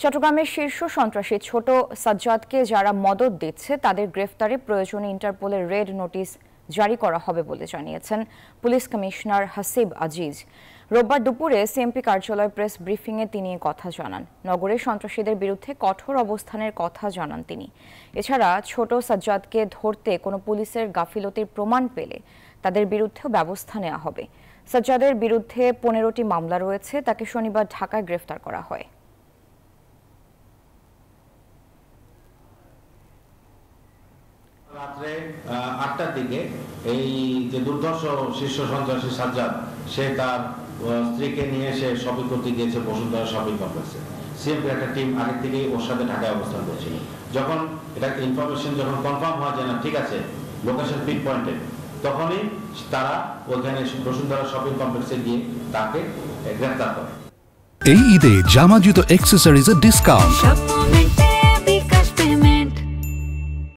চট্টগ্রামের শীর্ষ সন্ত্রাসী ছোট সাজ্জাদকে যারা মদদ দিচ্ছে তাদের গ্রেফতারে প্রয়োজনে ইন্টারপোলের রেড নোটিশ জারি করা হবে বলে জানিয়েছেন পুলিশ কমিশনার হাসিব আজিজ। রোববার দুপুরে সিএমপি কার্যালয় প্রেস ব্রিফিংয়ে তিনি কথা জানান। নগরের সন্ত্রাসীদের বিরুদ্ধে কঠোর অবস্থানের কথা জানান তিনি। এছাড়া ছোট সাজ্জাদকে ধরতে কোনো পুলিশের গাফিলতির প্রমাণ পেলে তাদের বিরুদ্ধেও ব্যবস্থা নেওয়া হবে। সাজ্জাদের বিরুদ্ধে 15টি মামলা রয়েছে। তাকে শনিবার ঢাকায় গ্রেফতার করা হয়। রাত্রে 8টার দিকে এই যে দুর্ধর্ষ শীর্ষ সন্ত্রাসী সাজ্জাদ সে তার স্ত্রীকে নিয়ে সে শপিং করতে গিয়েছে বসুন্ধরা শপিং কমপ্লেক্সে। সিএমপি একটা টিম আগে থেকেই ওর সাথে ঢাকায় অবস্থান করছিল। যখন এটা ইনফরমেশন যখন কনফার্ম হয় যে না ঠিক আছে লোকেশন পিক পয়েন্টে, তখনই তারা ওখানে বসুন্ধরা শপিং কমপ্লেক্সে গিয়ে তাকে গ্রেফতার করে। এই ঈদে জামা জুতো অ্যাক্সেসরিজের ডিসকাউন্ট